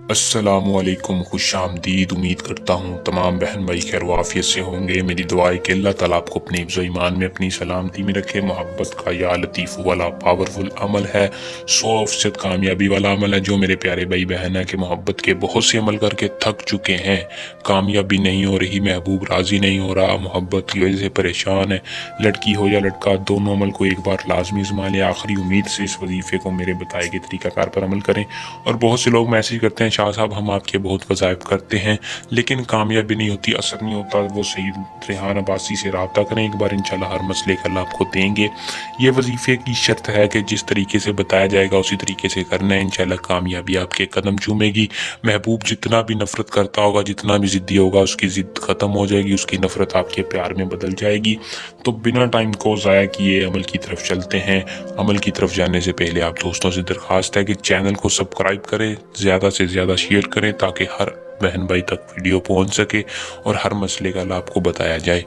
अस्सलामुअलैकुम, खुश आमदीद। उम्मीद करता हूँ तमाम बहन भाई खैर वाफियत से होंगे। मेरी दुआ है कि अल्लाह ताला आपको अपने हिफ्ज़ ईमान में अपनी सलामती में रखे। मोहब्बत का या लतीफ़ वाला पावरफुल अमल है, 100% कामयाबी वाला अमल है। जो मेरे प्यारे भाई बहन है कि मोहब्बत के बहुत से अमल करके थक चुके हैं, कामयाबी नहीं हो रही, महबूब राज़ी नहीं हो रहा, मोहब्बत की वजह से परेशान है, लड़की हो या लड़का दोनों अमल को एक बार लाजमी आजमा लें। आखिरी उम्मीद से इस वजीफ़े को मेरे बताए गए तरीक़ाकार पर अमल करें। और बहुत से लोग मैसेज करते हैं, शाह साहब हम आपके बहुत वज़ाइफ करते हैं लेकिन कामयाबी नहीं होती, असर नहीं होता। वो सईद रेहान अब्बासी से रब्ता करें, एक बार इंशाल्लाह हर मसले का अल्लाह आपको देंगे। ये वजीफ़े की शर्त है कि जिस तरीके से बताया जाएगा उसी तरीके से करना है, इंशाल्लाह कामयाबी आपके कदम चूमेगी। महबूब जितना भी नफ़रत करता होगा, जितना भी ज़िद्दी होगा, उसकी ज़िद ख़त्म हो जाएगी, उसकी नफ़रत आपके प्यार में बदल जाएगी। तो बिना टाइम को ज़ाया किए अमल की तरफ चलते हैं। अमल की तरफ जाने से पहले आप दोस्तों से दरख्वास्त है कि चैनल को सब्सक्राइब करें, ज़्यादा से ज़्यादा शेयर करें ताकि हर बहन भाई तक वीडियो पहुंच सके और हर मसले का लाभ आपको बताया जाए।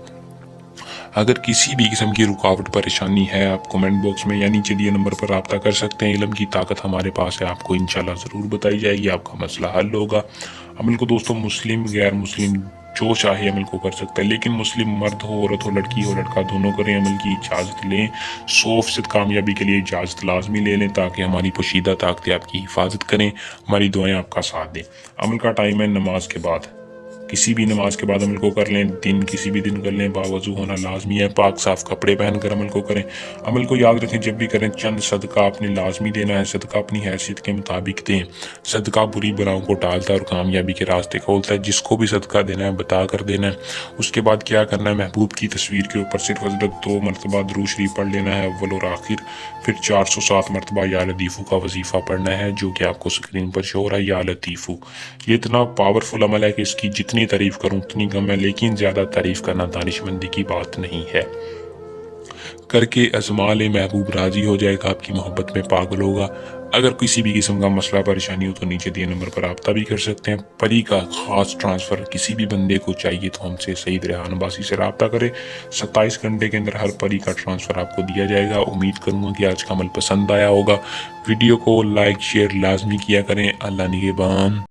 अगर किसी भी किस्म की रुकावट परेशानी है, आप कमेंट बॉक्स में या नीचे दिए नंबर पर रब्ता कर सकते हैं। इल्म की ताकत हमारे पास है, आपको इंशाल्लाह ज़रूर बताई जाएगी, आपका मसला हल होगा। अमल को दोस्तों मुस्लिम गैर मुस्लिम जो चाहे अमल को कर सकता है, लेकिन मुस्लिम मर्द हो, औरत हो, लड़की हो, लड़का, दोनों करें। अमल की इजाज़त लें, 100% कामयाबी के लिए इजाज़त लाजमी ले लें ताकि हमारी पोशीदा ताकतें आपकी हिफाजत करें, हमारी दुआएं आपका साथ दें। अमल का टाइम है नमाज के बाद, किसी भी नमाज के बाद अमल को कर लें। दिन किसी भी दिन कर लें, बावजू होना लाजमी है। पाक साफ कपड़े पहनकर अमल को करें। अमल को याद रखें, जब भी करें चंद सदका आपने लाजमी देना है। सदका अपनी हैसियत के मुताबिक दें। सदका बुरी बुराओं को टालता है और कामयाबी के रास्ते खोलता है। जिसको भी सदका देना है बता कर देना है। उसके बाद क्या करना है, महबूब की तस्वीर के ऊपर सिर्फ हजरत 2 मरतबा दुरूद शरीफ पढ़ लेना है, अव्वल और आखिर। फिर 407 मरतबा या लतीफ़ू का वजीफ़ा पढ़ना है, जो कि आपको स्क्रीन पर शो हो रहा है, या लतीफ़ू। ये इतना पावरफुल अमल है कि इसकी जितनी तारीफ करूं उतनी कम है, लेकिन ज़्यादा तारीफ करना दानिशमंदी की बात नहीं है। करके आजमा ले, महबूब राजी हो जाएगा, आपकी मोहब्बत में पागल होगा। अगर किसी भी किस्म का मसला परेशानी हो तो नीचे दिए नंबर पर रब्ता भी कर सकते हैं। परी का खास ट्रांसफ़र किसी भी बंदे को चाहिए तो हमसे सईद रेहान अब्बासी से रब्ता करें। 27 घंटे के अंदर हर परी का ट्रांसफ़र आपको दिया जाएगा। उम्मीद करूँगा कि आज का अमल पसंद आया होगा। वीडियो को लाइक शेयर लाजमी किया करें। अल्लाह निगहबान।